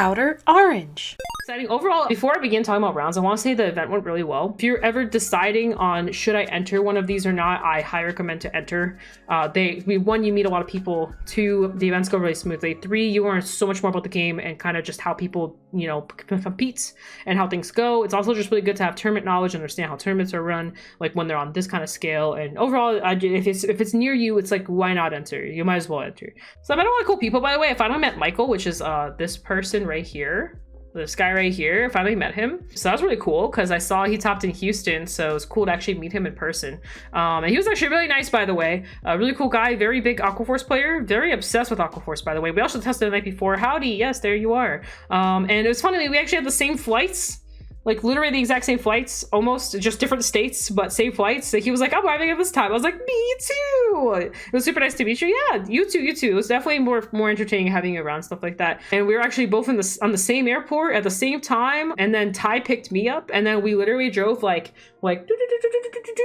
Outer Orange. Exciting. Overall, before I begin talking about rounds, I want to say the event went really well. If you're ever deciding on should I enter one of these or not, I highly recommend to enter. One, you meet a lot of people. Two, the events go really smoothly. Three, you learn so much more about the game and kind of just how people, you know, compete and how things go. It's also just really good to have tournament knowledge, understand how tournaments are run, like when they're on this kind of scale. And overall, if it's near you, it's like, why not enter? You might as well enter. So I met a lot of cool people, by the way. I finally met Michael, which is this person right here. This guy right here, finally met him. So that was really cool because I saw he topped in Houston, so it was cool to actually meet him in person. And he was actually really nice, by the way. A really cool guy, very big Aquaforce player, very obsessed with Aquaforce, by the way. We also tested the night before. Howdy, yes, there you are. And it was funny, we actually had the same flights. Like literally the exact same flights, almost just different states, but same flights. So he was like, I'm arriving at this time. I was like, me too. It was super nice to meet you. Yeah, you too, you too. It was definitely more entertaining having you around, stuff like that. And we were actually both on the same airport at the same time. And then Ty picked me up, and then we literally drove like, and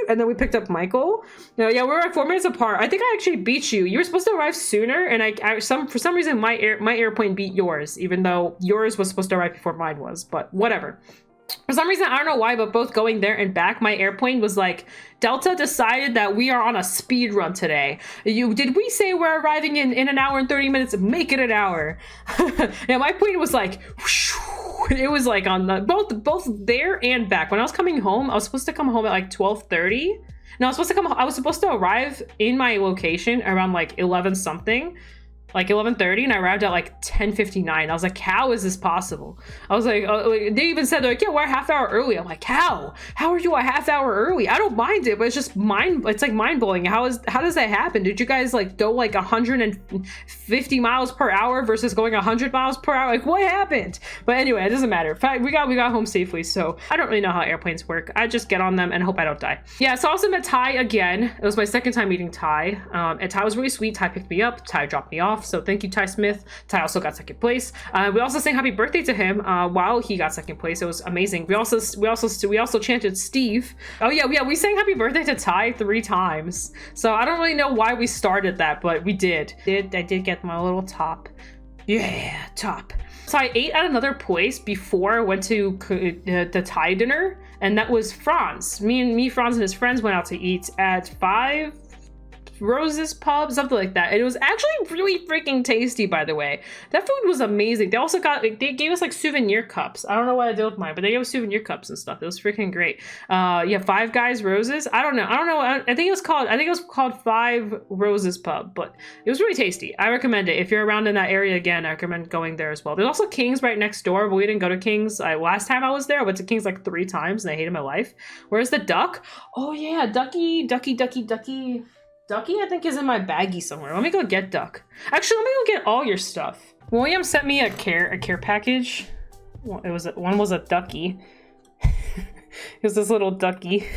then we picked up Michael. No, yeah, we were like 4 minutes apart. I think I actually beat you. You were supposed to arrive sooner, and for some reason my airplane beat yours, even though yours was supposed to arrive before mine was. But whatever. For some reason, I don't know why, but both going there and back, my airplane was like, Delta decided that we are on a speed run today. Did we say we're arriving in an hour and 30 minutes? Make it an hour. Yeah, my plane was like, whoosh, it was like on the both there and back. When I was coming home, I was supposed to come home at like 12:30. No, I was supposed to arrive in my location around like 11 something. Like 11:30, and I arrived at like 10:59. I was like, how is this possible? I was like, they even said, they're like, yeah, we're a half hour early. I'm like, how are you a half hour early? I don't mind it, but it's just it's like mind blowing. How does that happen? Did you guys like go like 150 miles per hour versus going 100 miles per hour? Like, what happened? But anyway, it doesn't matter. In fact, we got home safely, so I don't really know how airplanes work. I just get on them and hope I don't die. Yeah, so I also met Ty again. It was my second time meeting Ty, and Ty was really sweet. Ty picked me up. Ty dropped me off. So thank you, Ty Smith. Ty also got second place. We also sang happy birthday to him while he got second place. It was amazing. We also chanted Steve. Oh yeah, we sang happy birthday to Ty 3 times. So I don't really know why we started that, but we did. I did get my little top. Yeah, top. So I ate at another place before I went to the Thai dinner, and that was Franz. Me, Franz, and his friends went out to eat at 5 Roses Pub, something like that. And it was actually really freaking tasty, by the way. that food was amazing. They also got, they gave us like souvenir cups. I don't know what I did with mine, but they gave us souvenir cups and stuff. It was freaking great. Yeah, Five Guys Roses. I don't know. I think it was called 5 Roses Pub, but it was really tasty. I recommend it. If you're around in that area again, I recommend going there as well. There's also King's right next door, but we didn't go to King's. Last time I was there, I went to King's like 3 times and I hated my life. Where's the duck? Oh yeah, Ducky, I think, is in my baggie somewhere. Let me go get Duck. Actually, let me go get all your stuff. William sent me a care package. Well, one was a ducky. It was this little ducky.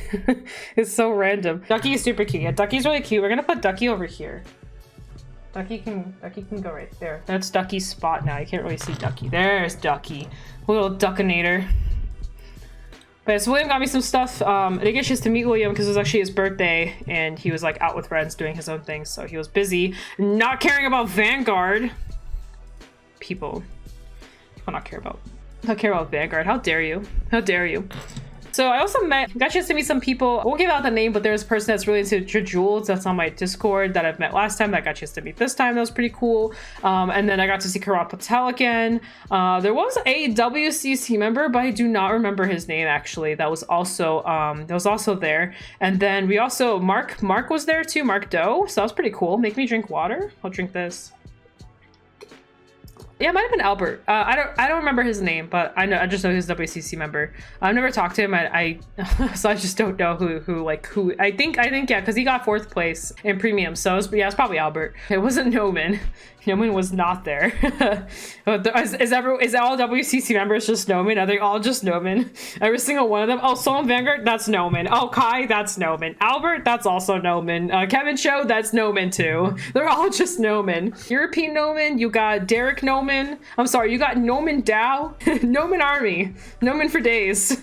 It's so random. Ducky is super cute. Yeah, Ducky's really cute. We're gonna put Ducky over here. Ducky can go right there. That's Ducky's spot now. You can't really see Ducky. There's Ducky. Little Duckinator. But so William got me some stuff. I didn't get a chance to meet William because it was actually his birthday and he was like out with friends doing his own thing, so he was busy not caring about Vanguard. People not care about Vanguard. How dare you? How dare you? So I also got a chance to meet some people. I won't give out the name, but there's a person that's really into Jewels that's on my Discord that I've met last time that I got a chance to meet this time. That was pretty cool. And then I got to see Karat Patel again. There was a WCC member, but I do not remember his name actually. That was also there. And then we also Mark was there too, Mark Doe. So that was pretty cool. Make me drink water. I'll drink this. Yeah, it might have been Albert. I don't remember his name, but I just know he's a WCC member. I've never talked to him. So I just don't know who. I think yeah, because he got 4th place in premium. So it's probably Albert. It wasn't Noman. Noman was not there. Is all WCC members just Noman? Are they all just Noman? Every single one of them. Oh, Soul and Vanguard, that's Noman. Oh, Kai, that's Noman. Albert, that's also Noman. Kevin Cho, that's Noman too. They're all just Noman. European Noman, you got Derek Noman. I'm sorry, you got Noman Dow. Noman Army. Noman for days.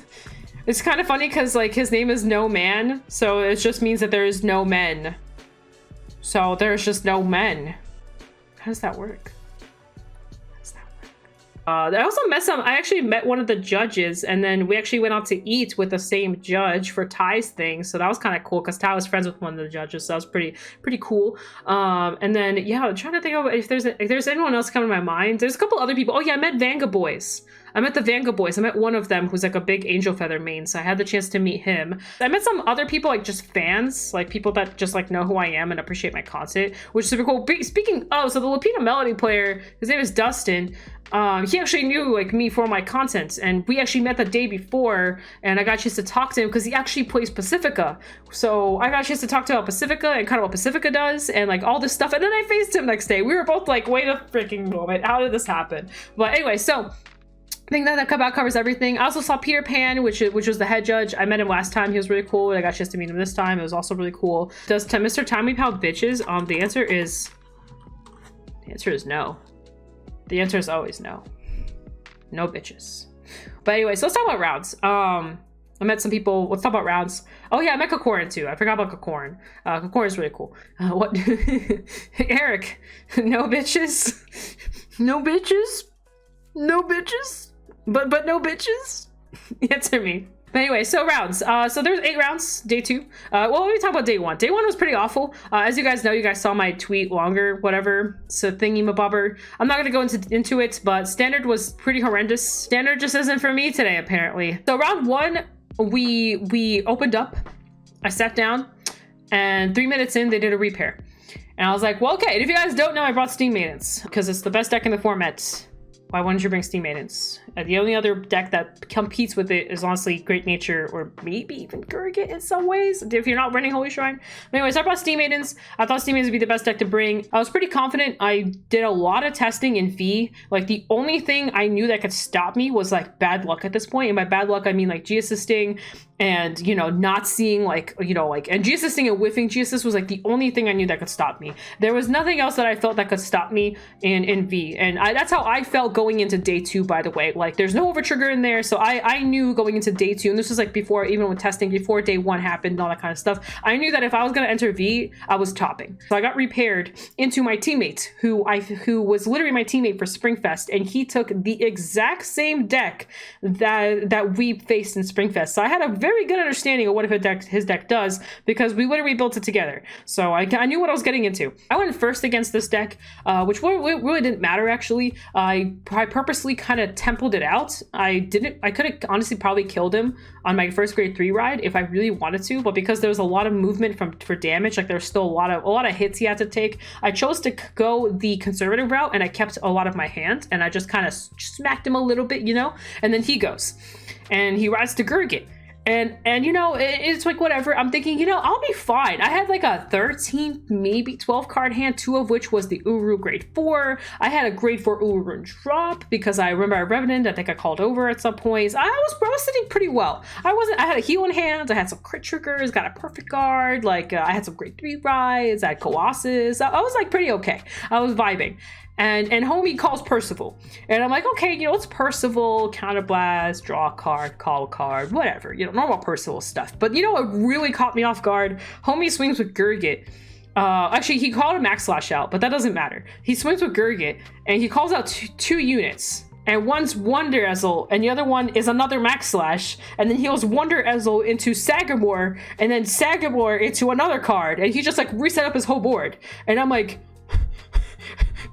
It's kind of funny because like his name is No Man, so it just means that there is no men. So there's just no men. How does that work? I also met I actually met one of the judges, and then we actually went out to eat with the same judge for Ty's thing. So that was kind of cool because Ty was friends with one of the judges. So that was pretty cool. And then, yeah, I'm trying to think of if there's anyone else coming to my mind. There's a couple other people. Oh yeah, I met VANGUARD boys. I met the VANGUARD boys. I met one of them who's like a big Angel Feather main, so I had the chance to meet him. I met some other people, like just fans, like people that just like know who I am and appreciate my content, which is super cool. Speaking of, so the Lupita Melody player, his name is Dustin. He actually knew like me for my content, and we actually met the day before, and I got a chance to talk to him because he actually plays Pacifica. So I got a chance to talk to him about Pacifica and kind of what Pacifica does and like all this stuff. And then I faced him next day. We were both like, wait a freaking moment, how did this happen? But anyway, so I think that about covers everything. I also saw Peter Pan, which was the head judge. I met him last time. He was really cool. I got a chance to meet him this time. It was also really cool. Does Mr. Timely Pal bitches? The answer is no. The answer is always no. No bitches. But anyway, so let's talk about rounds. I met some people. Let's talk about rounds. Oh yeah, I met Kakorin too. I forgot about Kakorin. Kakorin is really cool. What? Eric, no bitches? No bitches? No bitches? But no bitches? Answer me. But anyway, so rounds. So there's 8 rounds, day 2. Well, let me talk about day 1. Day 1 was pretty awful. As you guys know, you guys saw my tweet longer, whatever. So thingy-mabobber. I'm not gonna go into it, but standard was pretty horrendous. Standard just isn't for me today, apparently. So round 1, we opened up. I sat down, and 3 minutes in, they did a repair. And I was like, well, okay. And if you guys don't know, I brought Steam Maidens because it's the best deck in the format. Why wouldn't you bring Steam Maidens? The only other deck that competes with it is honestly Great Nature or maybe even Gurgit in some ways, if you're not running Holy Shrine. But anyways, I brought Steam Maidens. I thought Steam Maidens would be the best deck to bring. I was pretty confident. I did a lot of testing in V. Like the only thing I knew that could stop me was like bad luck at this point. And by bad luck, I mean like G-assisting and, you know, not seeing like, you know, like, and G-assisting and whiffing G-assist was like the only thing I knew that could stop me. There was nothing else that I felt that could stop me in V. And that's how I felt going into day 2, by the way. Like there's no over trigger in there. So I knew going into day 2, and this was like before, even with testing, before day 1 happened and all that kind of stuff, I knew that if I was going to enter V, I was topping. So I got repaired into my teammate who was literally my teammate for Springfest, and he took the exact same deck that we faced in Springfest. So I had a very good understanding of what his deck does because we would have rebuilt it together. So I knew what I was getting into. I went first against this deck, which really didn't matter actually. I purposely kind of templed it out. I could have honestly probably killed him on my first grade 3 ride if I really wanted to, but because there was a lot of movement for damage, like there's still a lot of hits he had to take, I chose to go the conservative route, and I kept a lot of my hand, and I just kind of smacked him a little bit, you know, and then he goes and he rides to Gurgit. And you know, it's like whatever. I'm thinking, you know, I'll be fine. I had like a 13, maybe 12 card hand, 2 of which was the Uru grade 4. I had a grade 4 Uru drop because I remember I Revenant. I think I called over at some points. I was sitting pretty well. I had a heal in hands. I had some crit triggers. Got a perfect guard. Like I had some grade 3 rides. I had Colossus. I was like pretty okay. I was vibing. And homie calls Percival. And I'm like, okay, you know, it's Percival, counterblast, draw a card, call a card, whatever, you know, normal Percival stuff. But you know what really caught me off guard? Homie swings with Gurgit. Actually, he called a Max Slash out, but that doesn't matter. He swings with Gurgit, and he calls out two units. And one's Wonder Ezel, and the other one is another Max Slash. And then he goes Wonder Ezel into Sagamore, and then Sagamore into another card. And he just like reset up his whole board. And I'm like,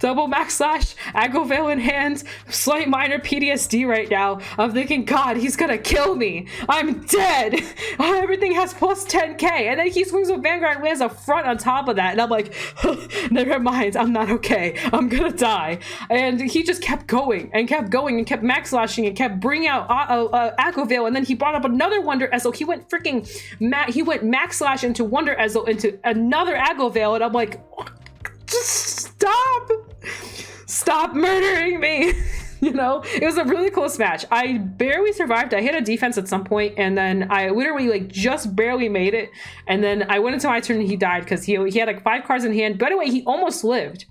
double Max Slash, Aggro Veil in hand, slight minor PTSD right now. I'm thinking, God, he's gonna kill me. I'm dead. Everything has plus 10k. And then he swings with Vanguard and lands a front on top of that. And I'm like, never mind, I'm not okay. I'm gonna die. And he just kept going and kept going and kept Max Slashing and kept bringing out Aggro Veil. And then he brought up another Wonder Ezel. He went freaking, he went Max Slash into Wonder Ezel into another Aggro Veil. And I'm like, just stop murdering me. You know, it was a really close match. I barely survived. I hit a defense at some point, and then I literally like just barely made it. And then I went into my turn and he died because he had like 5 cards in hand. By the way, he almost lived.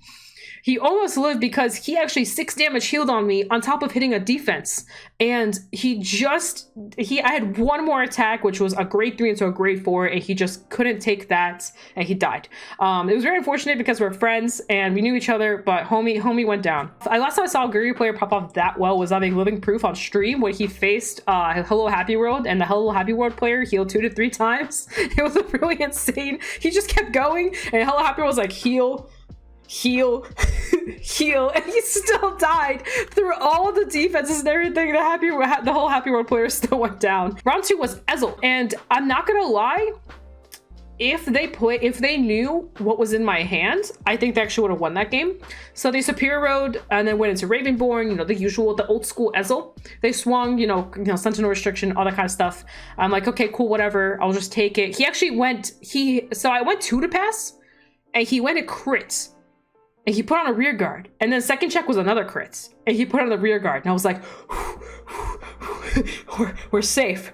He almost lived because he actually 6 damage healed on me on top of hitting a defense. And I had one more attack, which was a grade 3 into a grade 4, and he just couldn't take that, and he died. It was very unfortunate because we're friends and we knew each other, but homie went down. Last time I saw a Guru player pop off that well was having Living Proof on stream when he faced Hello Happy World, and the Hello Happy World player healed 2 to 3 times. It was really insane. He just kept going, and Hello Happy World was like, heal, heal, heal, and he still died through all the defenses and everything. The whole Happy World player still went down. Round 2 was Ezel, and I'm not gonna lie, if they knew what was in my hand, I think they actually would have won that game. So they Superior Road and then went into Ravenborn, you know, the old school Ezel. They swung, you know, Sentinel Restriction, all that kind of stuff. I'm like, okay, cool, whatever, I'll just take it. He actually went, so I went 2 to pass, and he went a crit. And he put on a rear guard. And then second check was another crit. And he put on the rear guard. And I was like, we're safe.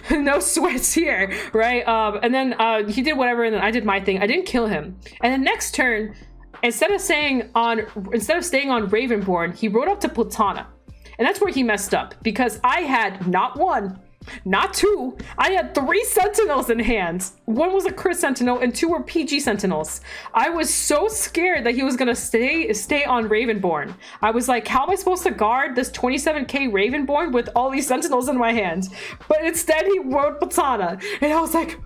No sweats here, right? And then he did whatever, and then I did my thing. I didn't kill him. And the next turn, instead of staying on Ravenborn, he rode up to Platana. And that's where he messed up, because I had not 1, not 2, I had 3 sentinels in hand. 1 was a crit sentinel and 2 were PG sentinels. I was so scared that he was gonna stay on Ravenborn. I was like, how am I supposed to guard this 27k Ravenborn with all these sentinels in my hands? But instead he rode Patana, and I was like,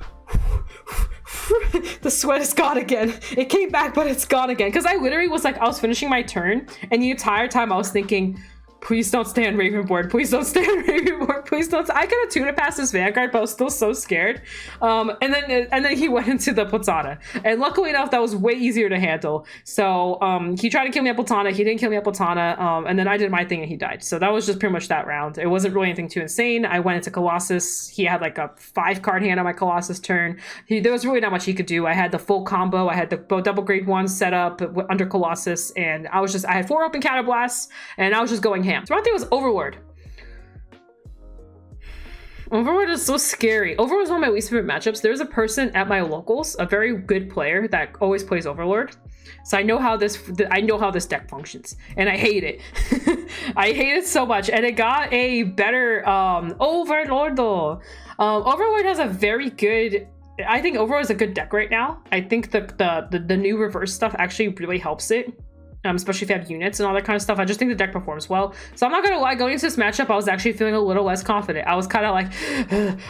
the sweat is gone again. It came back, but it's gone again. Because I literally was like, I was finishing my turn, and the entire time I was thinking, please don't stay on Ravenborn. Please don't stay on Ravenborn. Please don't. I could have 2 to pass this Vanguard, but I was still so scared. And then he went into the Platana. And luckily enough, that was way easier to handle. So he tried to kill me at Platana. He didn't kill me at Platana. And then I did my thing and he died. So that was just pretty much that round. It wasn't really anything too insane. I went into Colossus. He had like a 5-card hand on my Colossus turn. There was really not much he could do. I had the full combo. I had the double grade 1 set up under Colossus. And I had 4 open counterblasts. And I was just going ham. So my thing was Overlord. Overlord is so scary. Overlord is one of my least favorite matchups. There's a person at my locals, a very good player that always plays Overlord. So I know how this deck functions, and I hate it. I hate it so much, and it got a better Overlord though. Overlord has a very good. I think Overlord is a good deck right now. I think the new reverse stuff actually really helps it. Especially if you have units and all that kind of stuff. I just think the deck performs well. So I'm not gonna lie, going into this matchup, I was actually feeling a little less confident. I was kind of like,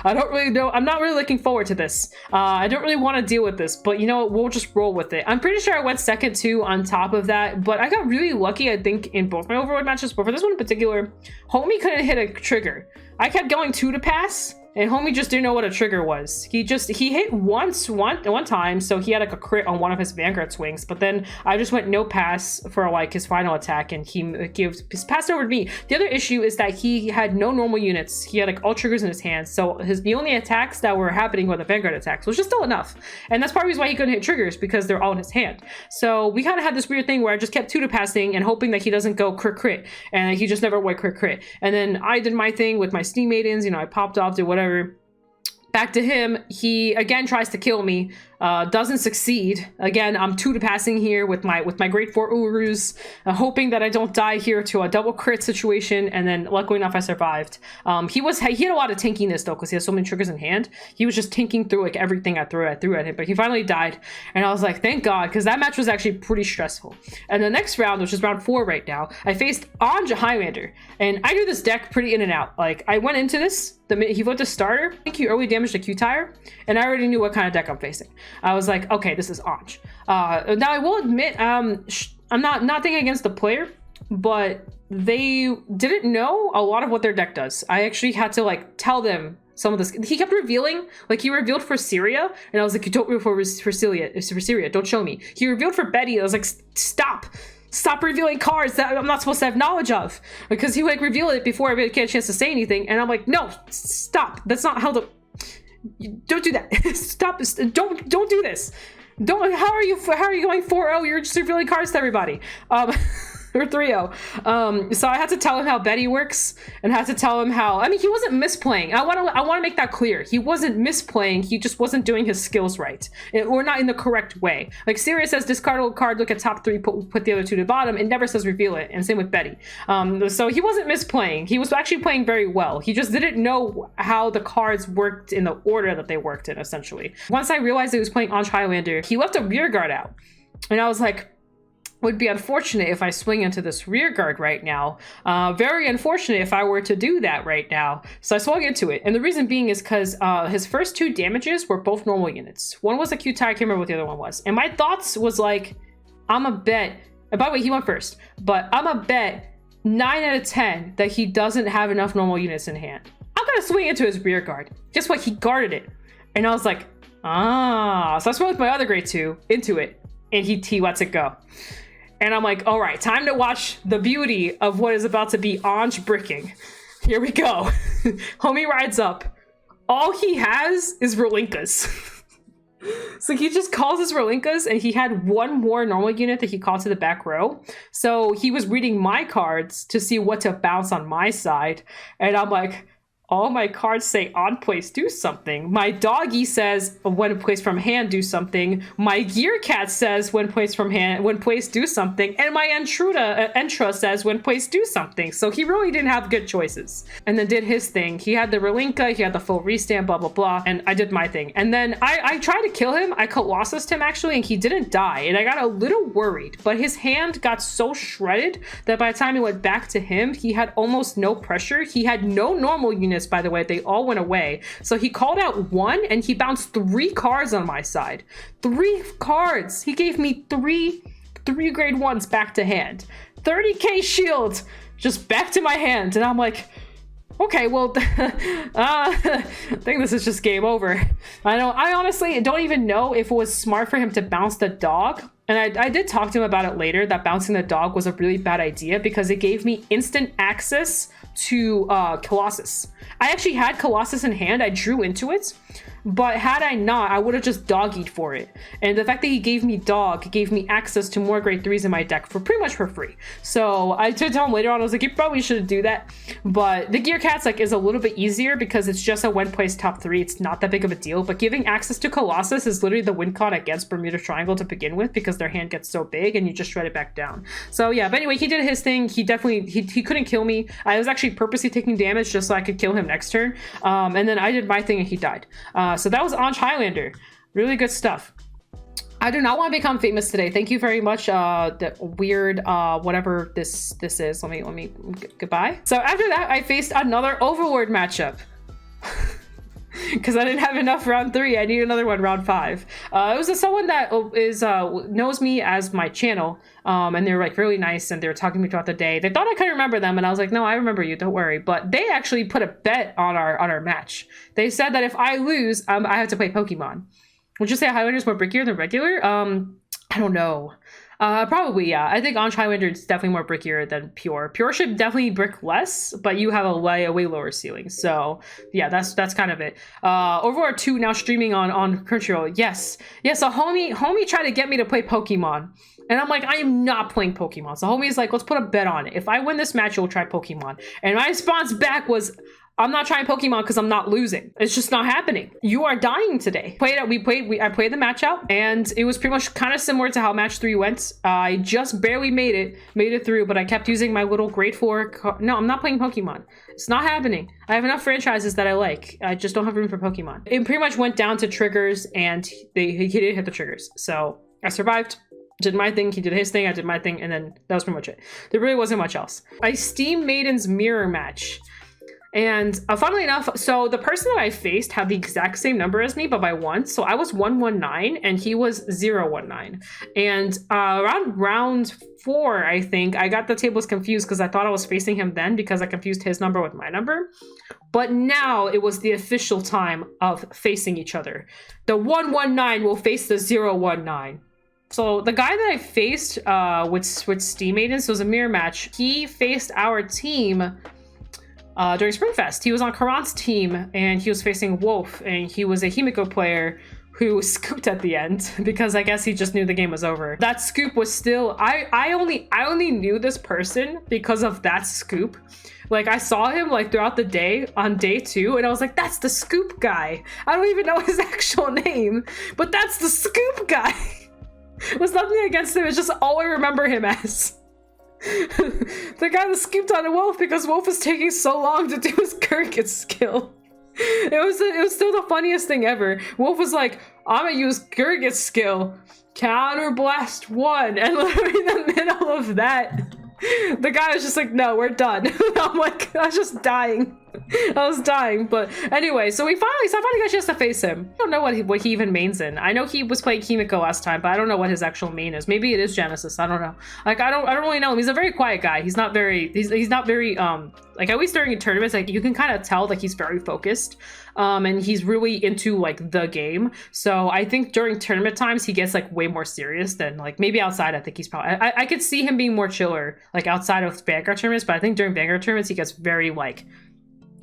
I don't really know. I'm not really looking forward to this. I don't really want to deal with this, but you know what? We'll just roll with it. I'm pretty sure I went second too on top of that, but I got really lucky, I think, in both my Overlord matches. But for this one in particular, homie couldn't hit a trigger. I kept going 2 to pass, and homie just didn't know what a trigger was. He hit one time, so he had like a crit on one of his Vanguard swings, but then I just went no pass for like his final attack, and he passed over to me. The other issue is that he had no normal units. He had like all triggers in his hands, so the only attacks that were happening were the Vanguard attacks, which is still enough. And that's probably why he couldn't hit triggers, because they're all in his hand. So we kind of had this weird thing where I just kept 2 to passing and hoping that he doesn't go crit, and he just never went crit. And then I did my thing with my Steam Maidens, you know, I popped off, did whatever. Back to him. He again tries to kill me, doesn't succeed. Again, I'm 2 to passing here with my grade 4 Urus, hoping that I don't die here to a double crit situation, and then luckily enough I survived. He had a lot of tankiness though, because he has so many triggers in hand. He was just tanking through like everything I threw at him, but he finally died, and I was like, thank God, because that match was actually pretty stressful. And the next round, which is round 4 right now, I faced Anja Highlander, and I knew this deck pretty in and out. Like, I went into this, he went to starter, I think he early damaged a Q-Tire, and I already knew what kind of deck I'm facing. I was like, okay, this is Anj. Now I will admit, I'm not thinking against the player, but they didn't know a lot of what their deck does. I actually had to like tell them some of this. He kept revealing, like he revealed for Syria, and I was like, you don't reveal for Syria, don't show me. He revealed for Betty, I was like, stop revealing cards that I'm not supposed to have knowledge of, because he would like reveal it before I get a chance to say anything, and I'm like, no, stop, that's not how the, don't do that. Stop, don't do this. How are you going 4-0? You're just revealing cards to everybody. Or 3-0. So I had to tell him how Betty works, and had to tell him how, I mean, he wasn't misplaying. I want to make that clear. He wasn't misplaying. He just wasn't doing his skills right, or not in the correct way. Like Sirius says, discard a card, look at top 3, put the other 2 to the bottom. It never says reveal it, and same with Betty. So he wasn't misplaying. He was actually playing very well. He just didn't know how the cards worked in the order that they worked in, essentially. Once I realized he was playing Orange Highlander, he left a rear guard out, and I was like, would be unfortunate if I swing into this rear guard right now. Very unfortunate if I were to do that right now. So I swung into it. And the reason being is because his first 2 damages were both normal units. One was a Q-tie, I can't remember what the other one was. And my thoughts was like, I'm a bet, and by the way, he went first, but I'm a bet 9 out of 10 that he doesn't have enough normal units in hand. I'm gonna swing into his rear guard. Guess what? He guarded it. And I was like, ah. So I swung with my other grade 2 into it, and he lets it go. And I'm like, all right, time to watch the beauty of what is about to be Anj bricking. Here we go. Homie rides up. All he has is Relinkas. So he just calls his Relinkas, and he had 1 more normal unit that he called to the back row. So he was reading my cards to see what to bounce on my side. And I'm like, all my cards say on place, do something. My doggy says when placed from hand, do something. My gear cat says when placed from hand, when placed, do something. And my Entra says when placed, do something. So he really didn't have good choices. And then did his thing. He had the Relinka, he had the full restand, blah, blah, blah. And I did my thing. And then I tried to kill him. I Colossused him actually, and he didn't die. And I got a little worried, but his hand got so shredded that by the time it went back to him, he had almost no pressure. He had no normal units. By the way, they all went away. So he called out 1, and he bounced 3 cards on my side. 3 cards. He gave me 3 grade 1s back to hand. 30k shield just back to my hand. And I'm like, okay, well, I think this is just game over. I honestly don't even know if it was smart for him to bounce the dog. And I did talk to him about it later, that bouncing the dog was a really bad idea because it gave me instant access to Colossus. I actually had Colossus in hand. I drew into it, but had I not, I would have just dog-eat for it. And the fact that he gave me dog gave me access to more grade 3s in my deck for pretty much for free. So I did tell him later on, I was like, you probably shouldn't do that. But the Gear Cats like is a little bit easier because it's just a when placed top 3. It's not that big of a deal, but giving access to Colossus is literally the win con against Bermuda Triangle to begin with because their hand gets so big and you just shred it back down. So yeah, but anyway, he did his thing. He definitely, he couldn't kill me. I was actually purposely taking damage just so I could kill him next turn. And then I did my thing and he died. So that was Anj Highlander. Really good stuff. I do not want to become famous today. Thank you very much. The weird, whatever this is. Let me, goodbye. So after that, I faced another Overlord matchup. Because I didn't have enough round 3. I need another one round 5. It was someone that is knows me as my channel. And they're like really nice and they were talking to me throughout the day. They thought I couldn't remember them and I was like, no, I remember you, don't worry. But they actually put a bet on our match. They said that if I lose, I have to play Pokemon. Would you say Highlander is more brickier than regular? I don't know. Probably, yeah. I think Anj Highlander is definitely more brickier than Pure. Pure should definitely brick less, but you have a way lower ceiling. So yeah, that's kind of it. Overlord 2 now streaming on Crunchyroll. Yes. So homie tried to get me to play Pokemon. And I'm like, I am not playing Pokemon. So homie's like, let's put a bet on it. If I win this match, you'll try Pokemon. And my response back was, I'm not trying Pokemon because I'm not losing. It's just not happening. You are dying today. I played the match out and it was pretty much kind of similar to how match 3 went. I just barely made it through, but I kept using my little grade 4. No, I'm not playing Pokemon. It's not happening. I have enough franchises that I like. I just don't have room for Pokemon. It pretty much went down to triggers and he didn't hit the triggers. So I survived. Did my thing, he did his thing, I did my thing, and then that was pretty much it. There really wasn't much else. I Steam Maiden's mirror match. And funnily enough, so the person that I faced had the exact same number as me, but by 1. So I was 119 and he was 019. And around round 4, I think, I got the tables confused because I thought I was facing him then because I confused his number with my number. But now it was the official time of facing each other. The 119 will face the 019. So the guy that I faced with Steam Maiden, so it was a mirror match, he faced our team during Springfest. He was on Karan's team and he was facing Wolf and he was a Himiko player who scooped at the end because I guess he just knew the game was over. That scoop was still, I only knew this person because of that scoop. Like, I saw him like throughout the day on day 2, and I was like, that's the scoop guy. I don't even know his actual name, but that's the scoop guy. It was nothing against him, it's just all I remember him as. The guy that scooped on Wolf because Wolf was taking so long to do his Gurgit skill. It was still the funniest thing ever. Wolf was like, I'm gonna use Gurgit's skill, counter blast 1, and literally in the middle of that, the guy was just like, no, we're done. I'm like, I was just dying. I was dying. But anyway, so I finally got a chance to face him. I don't know what he even mains in. I know he was playing Kimiko last time, but I don't know what his actual main is. Maybe it is Genesis. I don't know. Like, I don't really know him. He's a very quiet guy. He's not very like, at least during tournaments, like, you can kind of tell like he's very focused. And he's really into like the game. So I think during tournament times he gets like way more serious than like maybe outside. I think he's probably, I could see him being more chiller like outside of Vanguard tournaments, but I think during Vanguard tournaments he gets very like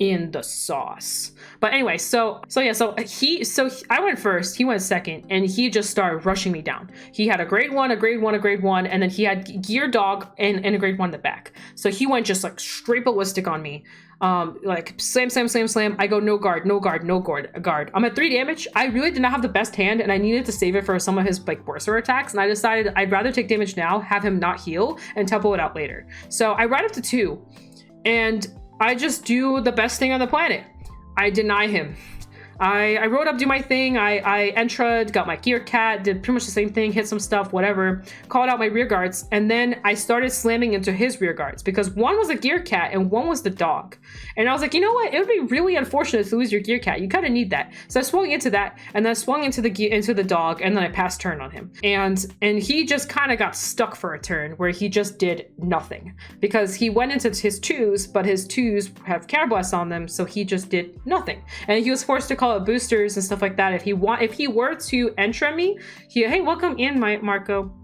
in the sauce. But anyway, so I went first, he went second, and he just started rushing me down. He had a grade 1, a grade 1, a grade 1, and then he had Gear Dog and a grade 1 in the back. So he went just like straight ballistic on me. Like slam. I go no guard. I'm at 3 damage. I really did not have the best hand, and I needed to save it for some of his like Berserker attacks, and I decided I'd rather take damage now, have him not heal, and tempo it out later. So I ride up to 2, and I just do the best thing on the planet. I deny him. I rode up, do my thing. I entra'd, got my gear cat, did pretty much the same thing, hit some stuff, whatever, called out my rear guards, and then I started slamming into his rear guards because one was a gear cat and one was the dog. And I was like, you know what? It would be really unfortunate to lose your gear cat. You kind of need that. So I swung into that, and then I swung into the dog, and then I passed turn on him. And he just kind of got stuck for a turn where he just did nothing because he went into his 2s, but his 2s have Care Blast on them, so he just did nothing. And he was forced to call out boosters and stuff like that. If he were to enter me, hey, welcome in, Marco.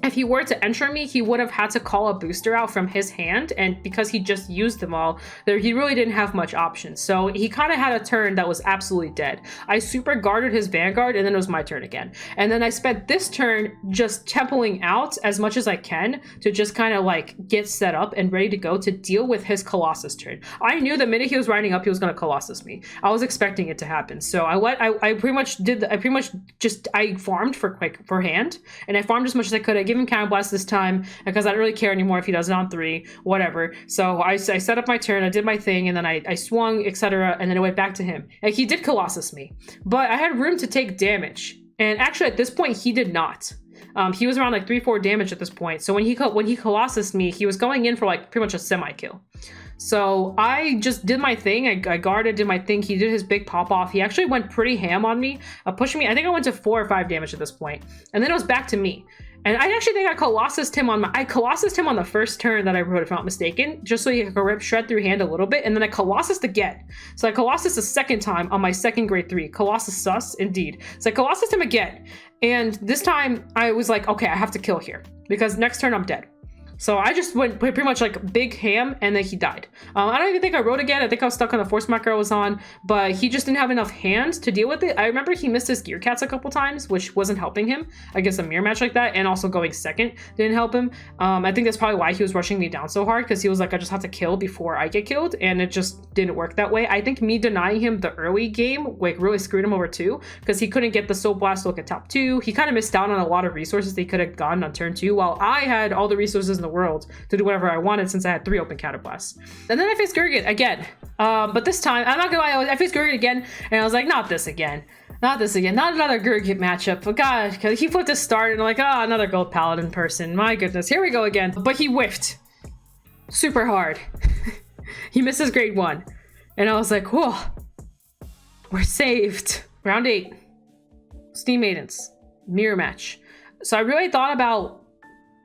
If he were to enter me, he would have had to call a booster out from his hand, and because he just used them all, he really didn't have much options. So he kind of had a turn that was absolutely dead. I super guarded his Vanguard, and then it was my turn again. And then I spent this turn just tempoing out as much as I can to just kind of like get set up and ready to go to deal with his Colossus turn. I knew the minute he was riding up, he was going to Colossus me. I was expecting it to happen. So I farmed for hand, and I farmed as much as I could. I give him Counter Blast this time because I don't really care anymore if he does it on 3, whatever. So I set up my turn, I did my thing, and then I swung, etc., and then it went back to him. And he did Colossus me, but I had room to take damage. And actually, at this point, he did not. He was around like 3-4 damage at this point. So when he Colossus me, he was going in for like pretty much a semi-kill. So I just did my thing. I guarded, did my thing. He did his big pop off. He actually went pretty ham on me, pushing me. I think I went to 4 or 5 damage at this point, and then it was back to me. And I actually think I Colossused him on the first turn that I rode, if I'm not mistaken, just so he could shred through hand a little bit, and then I Colossused again. So I Colossused a second time on my second grade 3. Colossus sus, indeed. So I Colossused him again, and this time I was like, okay, I have to kill here, because next turn I'm dead. So I just went pretty much like big ham, and then he died. I don't even think I rode again. I think I was stuck on the force macro I was on, but he just didn't have enough hands to deal with it. I remember he missed his gear cats a couple times, which wasn't helping him against a mirror match like that, and also going second didn't help him. I think that's probably why he was rushing me down so hard, because he was like, I just have to kill before I get killed, and it just didn't work that way. I think me denying him the early game like really screwed him over too, because he couldn't get the Soul Blast look at top 2. He kind of missed out on a lot of resources that he could have gotten on turn 2, while I had all the resources in the world to do whatever I wanted since I had 3 open Counter Blasts. And then I faced Gurgit again. But this time, I'm not gonna lie, I faced Gurgit again, and I was like, not this again. Not another Gurgit matchup. But God, because he flipped his start, and I'm like, oh, another Gold Paladin person. My goodness, here we go again. But he whiffed super hard. He missed his grade 1. And I was like, whoa, we're saved. Round 8. Steam Maidens. Mirror match. So I really thought about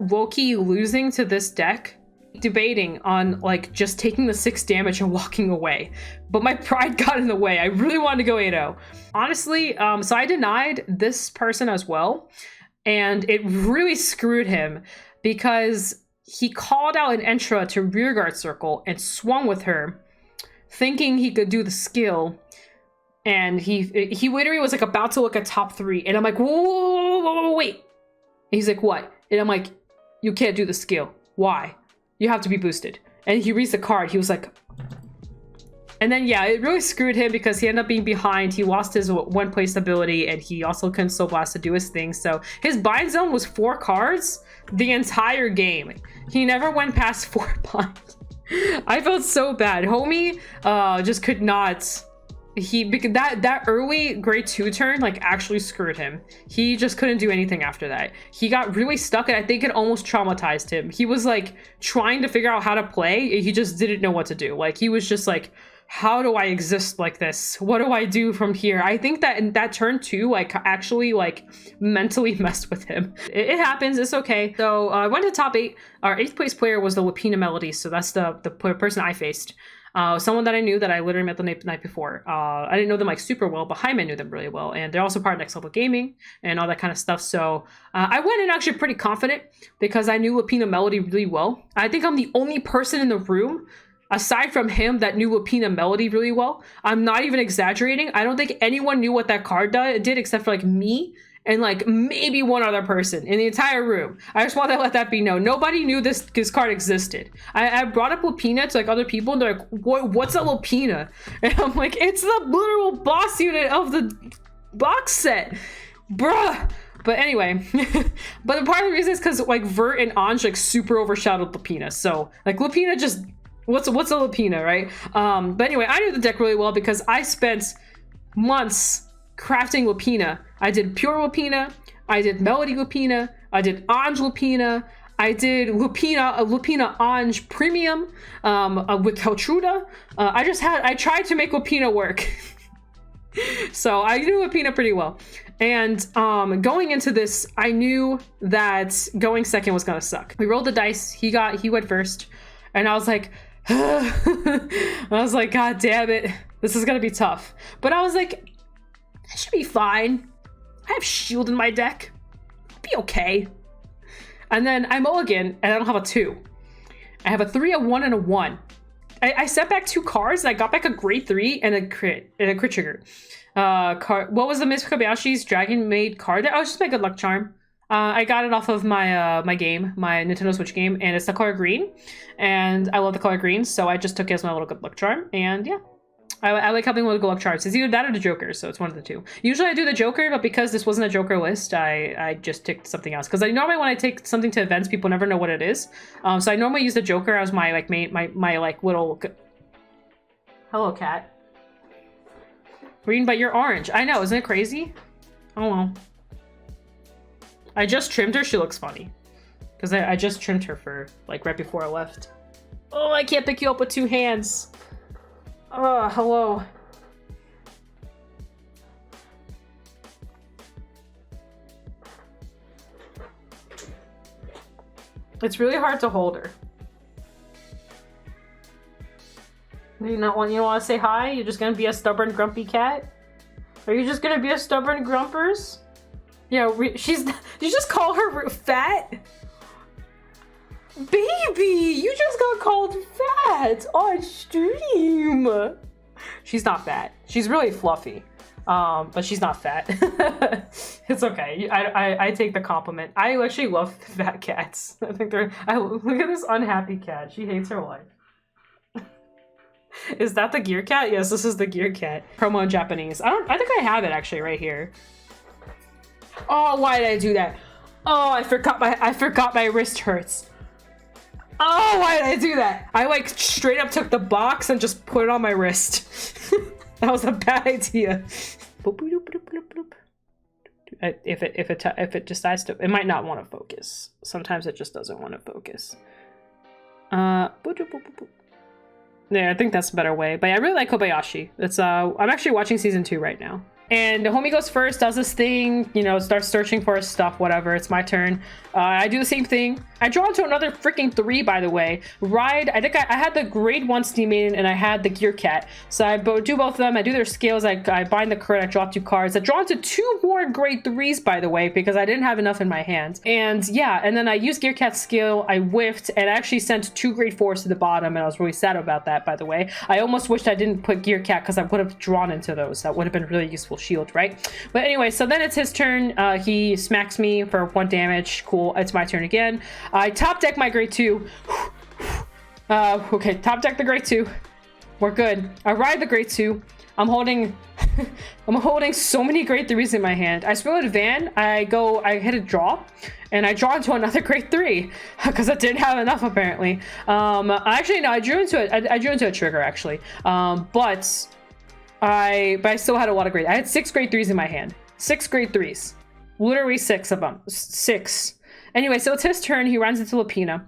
Loki losing to this deck, debating on like just taking the 6 damage and walking away, but my pride got in the way. I really wanted to go 8-0. Honestly, so I denied this person as well, and it really screwed him because he called out an Entra to rearguard circle and swung with her, thinking he could do the skill, and he literally was like about to look at top 3, and I'm like, whoa, wait. And he's like, what? And I'm like, you can't do the skill. Why? You have to be boosted. And he reads the card. He was like, and then yeah, it really screwed him because he ended up being behind. He lost his 1 place ability, and he also couldn't Soul Blast to do his thing. So his bind zone was 4 cards the entire game. He never went past 4 binds. I felt so bad. Homie just could not. Because that early grade 2 turn like actually screwed him. He just couldn't do anything after that. He got really stuck, and I think it almost traumatized him. He was like trying to figure out how to play. He just didn't know what to do. Like he was just like, how do I exist like this? What do I do from here? I think that in that turn 2 like actually like mentally messed with him. It happens. It's okay. So I went to top 8. Our 8th place player was the Lapina Melody. So that's the person I faced. Someone that I knew that I literally met the night before. I didn't know them like super well, but Jaime knew them really well, and they're also part of Next Level Gaming and all that kind of stuff. So I went in actually pretty confident because I knew Lapina Melody really well. I think I'm the only person in the room aside from him that knew Lapina Melody really well. I'm not even exaggerating. I don't think anyone knew what that card did except for like me and like maybe one other person in the entire room. I just want to let that be known. Nobody knew this card existed. I brought up Lapina to like other people, and they're like, what's a Lapina? And I'm like, it's the literal boss unit of the box set, bruh. But anyway, but the part of the reason is because like Vert and Anj like super overshadowed Lapina. So like Lapina just, what's a Lapina, right? But anyway, I knew the deck really well because I spent months crafting Lapina. I did pure Lapina, I did Melody Lapina, I did Anj Lapina, I did Lapina Anj Premium with Keltruda. I tried to make Lapina work. So I knew Lapina pretty well. And going into this, I knew that going second was gonna suck. We rolled the dice, he went first, and I was like, God damn it, this is gonna be tough. But I was like, I should be fine. I have shield in my deck. I'll be okay. And then I mulligan, and I don't have a 2. I have a 3, a 1, and a 1. I set back 2 cards, and I got back a grade 3 and a crit trigger. What was the Miss Kobayashi's Dragon Maid card? Oh, it's just my good luck charm. I got it off of my my Nintendo Switch game, and it's the color green, and I love the color green, so I just took it as my little good luck charm, and yeah. I like helping with good luck charms. It's either that or the Joker, so it's one of the 2. Usually I do the Joker, but because this wasn't a Joker list, I just took something else. Because I normally when I take something to events, people never know what it is. So I normally use the Joker as my like my like little. Hello, cat. Green, but you're orange. I know, isn't it crazy? Oh well. I just trimmed her. She looks funny. Because I just trimmed her for like right before I left. Oh, I can't pick you up with 2 hands. Oh, hello. It's really hard to hold her. You want to say hi? You're just gonna be a stubborn, grumpy cat? Are you just gonna be a stubborn grumpers? Yeah, did you just call her fat? Baby, you just got called fat on stream. She's not fat. She's really fluffy, but she's not fat. It's okay. I take the compliment. I actually love fat cats. I think look at this unhappy cat. She hates her life. Is that the gear cat? Yes, this is the gear cat. Promo in Japanese. I think I have it actually right here. Oh, why did I do that? Oh, I forgot my wrist hurts. Oh, why did I do that? I like straight up took the box and just put it on my wrist. That was a bad idea. If it decides to, it might not want to focus. Sometimes it just doesn't want to focus. Yeah, I think that's a better way. But yeah, I really like Kobayashi. It's I'm actually watching season 2 right now. And the homie goes first, does this thing, you know, starts searching for his stuff, whatever. It's my turn. I do the same thing. I draw into another freaking 3, by the way. Ride, I think I had the grade 1 Steam Maiden and I had the Gear Cat. So I do both of them. I do their skills. I bind the crit. I draw 2 cards. I draw into 2 more grade 3s, by the way, because I didn't have enough in my hand. And yeah, and then I used Gear Cat's skill. I whiffed and actually sent 2 grade 4s to the bottom. And I was really sad about that, by the way. I almost wished I didn't put Gear Cat because I would have drawn into those. That would have been really useful shield, right? But anyway, so then it's his turn. He smacks me for 1 damage. Cool. It's my turn again. I top deck my grade 2. Okay, top deck the grade 2. We're good. I ride the grade 2. I'm holding I'm holding so many grade 3s in my hand. I swing with Van. I hit a draw and I draw into another grade 3 because I didn't have enough apparently. Actually no, I drew into a trigger actually. But I still had a lot of grade. I had 6 grade 3s in my hand. 6 grade 3s. Literally 6 of them. 6. Anyway, so it's his turn. He runs into Lupina.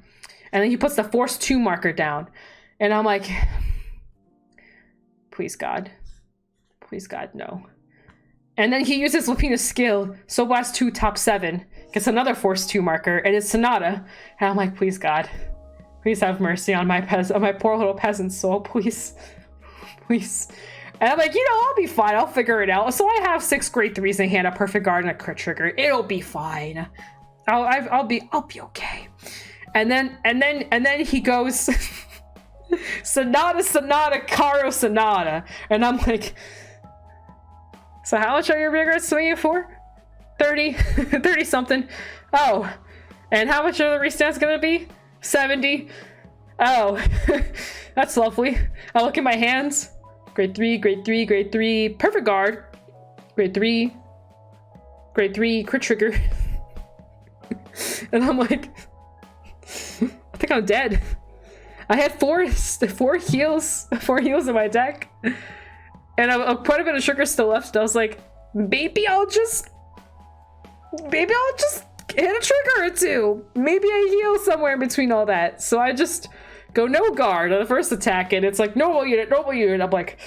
And then he puts the Force 2 marker down. And I'm like, please God. Please God, no. And then he uses Lupina's skill. Soul Blast 2 top 7. Gets another Force 2 marker. And it's Sonata. And I'm like, please God. Please have mercy on my poor little peasant soul. Please. Please. And I'm like, you know, I'll be fine. I'll figure it out. So I have 6 grade 3s in hand, a perfect guard, and a crit trigger. It'll be fine. I'll be okay. And then he goes Sonata, Caro Sonata. And I'm like, so how much are your rear guards swinging for? 30 something. Oh, and how much are the restands gonna be? 70. Oh, that's lovely. I look at my hands. Grade 3, grade 3, grade 3, perfect guard. Grade 3, crit trigger. And I'm like, I think I'm dead. I had four heals in my deck. And quite a bit of sugar still left. So I was like, maybe I'll just hit a trigger or 2. Maybe I heal somewhere in between all that. So I just go no guard on the first attack, and it's like normal unit. I'm like,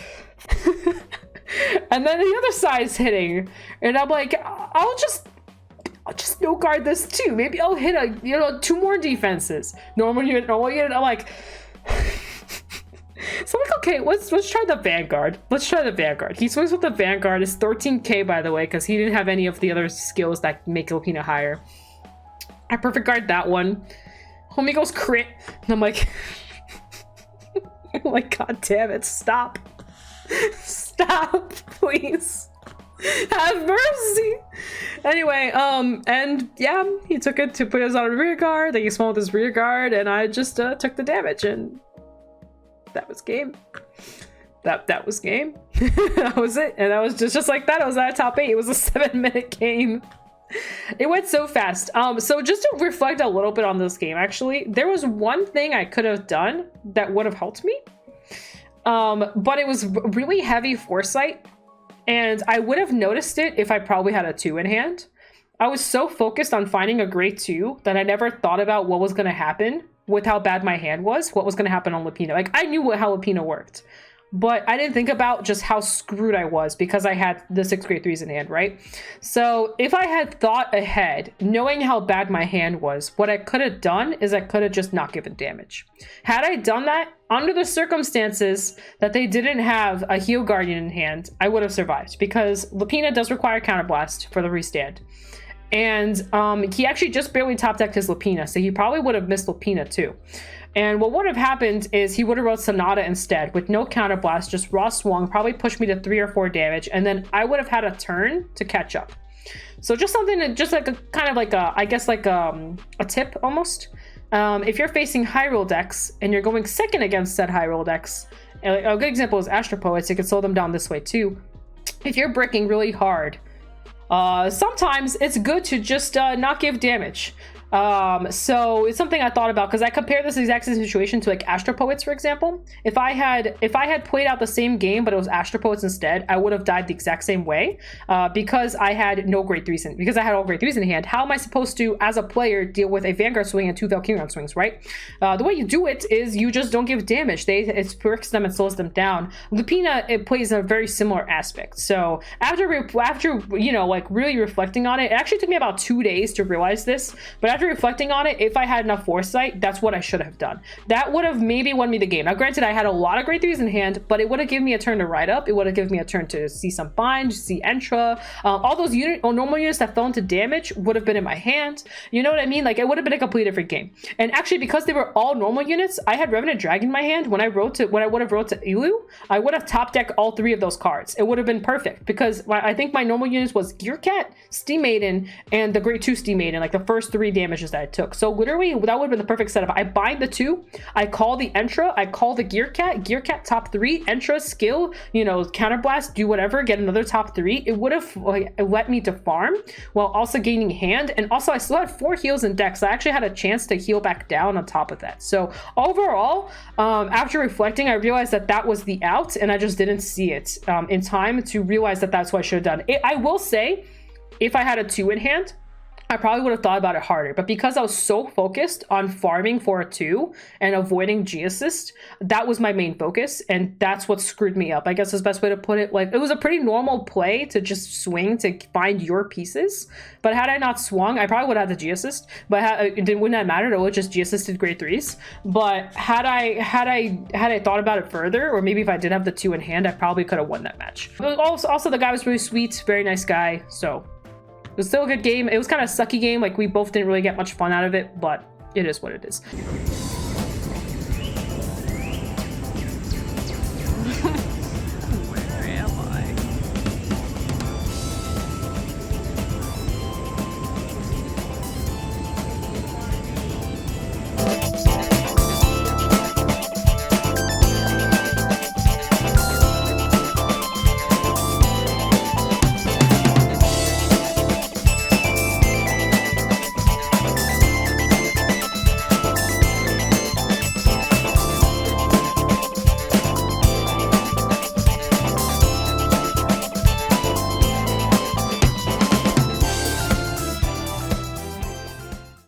and then the other side's hitting, and I'm like, I'll just no guard this too. Maybe I'll hit 2 more defenses. Normal unit. I'm like, so I'm like, okay, let's try the Vanguard. He swings with the Vanguard. It's 13k, by the way, because he didn't have any of the other skills that make Lupina higher. I perfect guard that one. Homie goes crit, and I'm like, God damn it, stop, please, have mercy. Anyway, and yeah, he took it to put us on a rear guard. Then he swung with his rear guard, and I just took the damage, and that was game. That was game. That was it, and that was just like that. I was at a top 8. It was a 7-minute game. It went so fast. So just to reflect a little bit on this game, actually, there was one thing I could have done that would have helped me. But it was really heavy foresight, and I would have noticed it if I probably had a 2 in hand. I was so focused on finding a grade 2 that I never thought about what was going to happen with how bad my hand was, what was going to happen on Lupina. Like, I knew how Lupina worked, but I didn't think about just how screwed I was because I had the 6 grade 3s in hand, right? So if I had thought ahead, knowing how bad my hand was, what I could have done is I could have just not given damage. Had I done that, under the circumstances that they didn't have a Heal Guardian in hand, I would have survived because Lupina does require Counterblast for the restand. And he actually just barely top decked his Lupina, so he probably would have missed Lupina too. And what would have happened is he would have wrote Sonata instead with no Counterblast, just raw swung, probably pushed me to 3 or 4 damage, and then I would have had a turn to catch up. So just something that just like a kind of like a, I guess like a tip almost. If you're facing high roll decks and you're going second against said high roll decks, a good example is Astro Poets. You can slow them down this way too. If you're bricking really hard, sometimes it's good to just not give damage. So it's something I thought about because I compare this exact same situation to like Astro Poets, for example. If I had played out the same game but it was Astro Poets instead, I would have died the exact same way, because I had no grade 3s in, because I had all grade 3s in hand. How am I supposed to, as a player, deal with a Vanguard swing and 2 Valkyrion swings, right? The way you do it is you just don't give damage. It perks them and slows them down. Lupina, it plays a very similar aspect. So after you know, like really reflecting on it, it actually took me about 2 days to realize this, but after reflecting on it, if I had enough foresight, that's what I should have done. That would have maybe won me the game. Now, granted, I had a lot of grade 3s in hand, but it would have given me a turn to ride up. It would have given me a turn to see some bind, see Entra. All those normal units that fell into damage would have been in my hand. You know what I mean? Like, it would have been a completely different game. And actually, because they were all normal units, I had Revenant Dragon in my hand. When I would have wrote to Elu, I would have top decked all 3 of those cards. It would have been perfect because I think my normal units was Gear Cat, Steam Maiden, and the grade 2 Steam Maiden, like the first 3 damages that I took. So literally, that would have been the perfect setup. I bind the 2, I call the Entra, I call the Gear Cat top 3, Entra skill, you know, counterblast, do whatever, get another top 3. It would have like let me to farm while also gaining hand, and also I still had 4 heals in deck, so I actually had a chance to heal back down on top of that. So overall, after reflecting, I realized that that was the out, and I just didn't see it in time to realize that that's what I should have done. I will say, if I had a 2 in hand, I probably would have thought about it harder, but because I was so focused on farming for a 2 and avoiding G-Assist, that was my main focus, and that's what screwed me up. I guess is the best way to put it. Like, it was a pretty normal play to just swing to find your pieces, but had I not swung, I probably would have had the G-Assist, but it wouldn't have mattered. It would just G-Assisted grade 3s. But had I thought about it further, or maybe if I did have the 2 in hand, I probably could have won that match. Also, the guy was really sweet, very nice guy, so it was still a good game. It was kind of a sucky game. Like, we both didn't really get much fun out of it, but it is what it is.